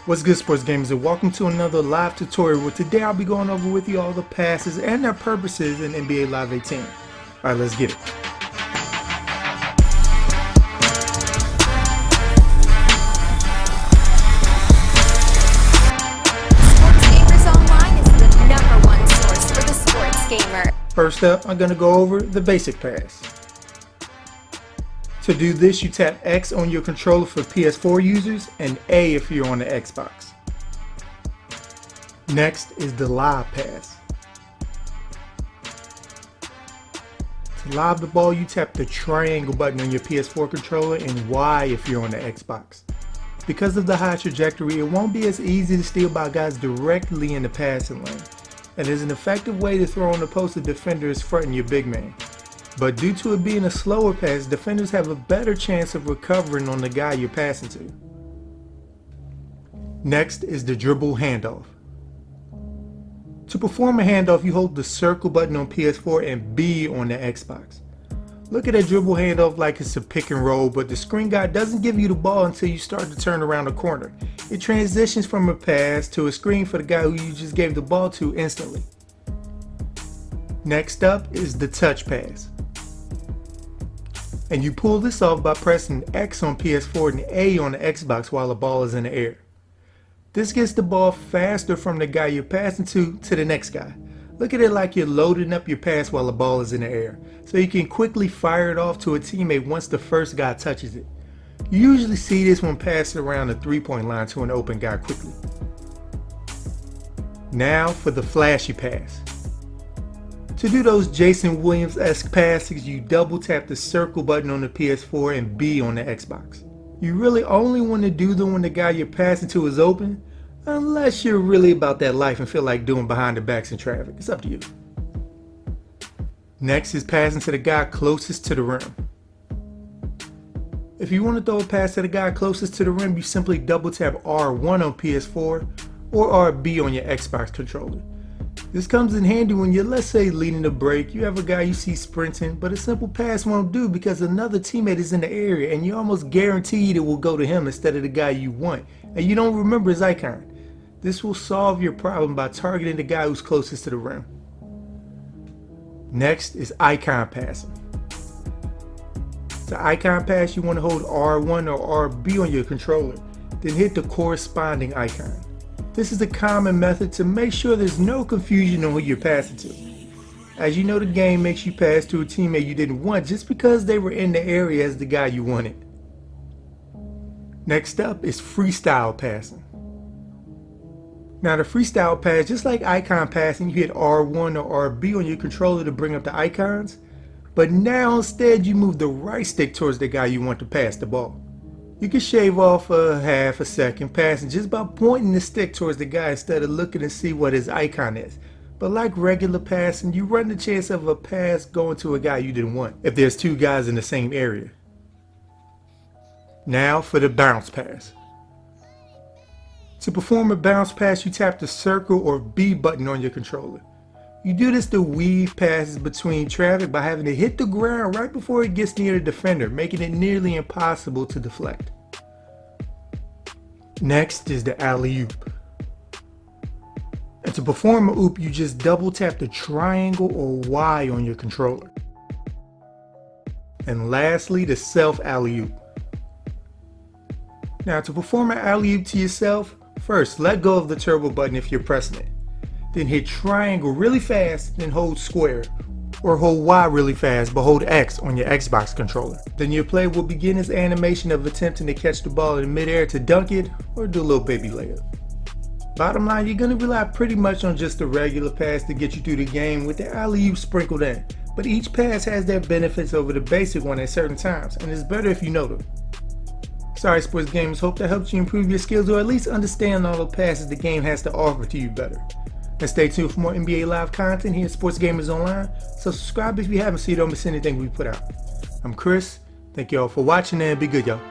What's good, sports gamers, and welcome to another live tutorial where today I'll be going over with you all the passes and their purposes in NBA Live 18. Alright, let's get it. Sports Gamers Online is the #1 source for the sports gamer. First up, I'm going to go over the basic pass. To do this, you tap X on your controller for PS4 users and A if you're on the Xbox. Next is the lob pass. To lob the ball, you tap the triangle button on your PS4 controller and Y if you're on the Xbox. Because of the high trajectory, it won't be as easy to steal by guys directly in the passing lane, and is an effective way to throw on the post a defender is fronting your big man. But due to it being a slower pass, defenders have a better chance of recovering on the guy you're passing to. Next is the dribble handoff. To perform a handoff, you hold the circle button on PS4 and B on the Xbox. Look at a dribble handoff like it's a pick and roll, but the screen guard doesn't give you the ball until you start to turn around the corner. It transitions from a pass to a screen for the guy who you just gave the ball to instantly. Next up is the touch pass. And you pull this off by pressing X on PS4 and A on the Xbox while the ball is in the air. This gets the ball faster from the guy you're passing to the next guy. Look at it like you're loading up your pass while the ball is in the air, so you can quickly fire it off to a teammate once the first guy touches it. You usually see this when passing around the three-point line to an open guy quickly. Now for the flashy pass. To do those Jason Williams-esque passes, you double tap the circle button on the PS4 and B on the Xbox. You really only want to do them when the guy you're passing to is open, unless you're really about that life and feel like doing behind the backs in traffic. It's up to you. Next is passing to the guy closest to the rim. If you want to throw a pass to the guy closest to the rim, you simply double tap R1 on PS4 or RB on your Xbox controller. This comes in handy when you're, let's say, leading the break. You have a guy you see sprinting, but a simple pass won't do because another teammate is in the area and you're almost guaranteed it will go to him instead of the guy you want, and you don't remember his icon. This will solve your problem by targeting the guy who's closest to the rim. Next is icon passing. To icon pass, you want to hold R1 or RB on your controller, then hit the corresponding icon. This is a common method to make sure there's no confusion on who you're passing to. As you know, the game makes you pass to a teammate you didn't want just because they were in the area as the guy you wanted. Next up is freestyle passing. Now the freestyle pass, just like icon passing, you hit R1 or RB on your controller to bring up the icons, but now instead you move the right stick towards the guy you want to pass the ball. You can shave off a half a second passing just by pointing the stick towards the guy instead of looking to see what his icon is. But like regular passing, you run the chance of a pass going to a guy you didn't want if there's two guys in the same area. Now for the bounce pass. To perform a bounce pass, you tap the circle or B button on your controller. You do this to weave passes between traffic by having to hit the ground right before it gets near the defender, making it nearly impossible to deflect. Next is the alley-oop. And to perform an oop, you just double tap the triangle or Y on your controller. And lastly, the self alley-oop. Now to perform an alley-oop to yourself, first let go of the turbo button if you're pressing it. Then hit triangle really fast, then hold square, or hold Y really fast but hold X on your Xbox controller. Then your player will begin his animation of attempting to catch the ball in midair to dunk it or do a little baby layup. Bottom line, you're going to rely pretty much on just a regular pass to get you through the game with the alley-oop sprinkled in, but each pass has their benefits over the basic one at certain times, and it's better if you know them. Sorry sports gamers, hope that helps you improve your skills or at least understand all the passes the game has to offer to you better. And stay tuned for more NBA Live content here at Sports Gamers Online, so subscribe if you haven't so you don't miss anything we put out. I'm Chris, thank you all for watching and be good y'all.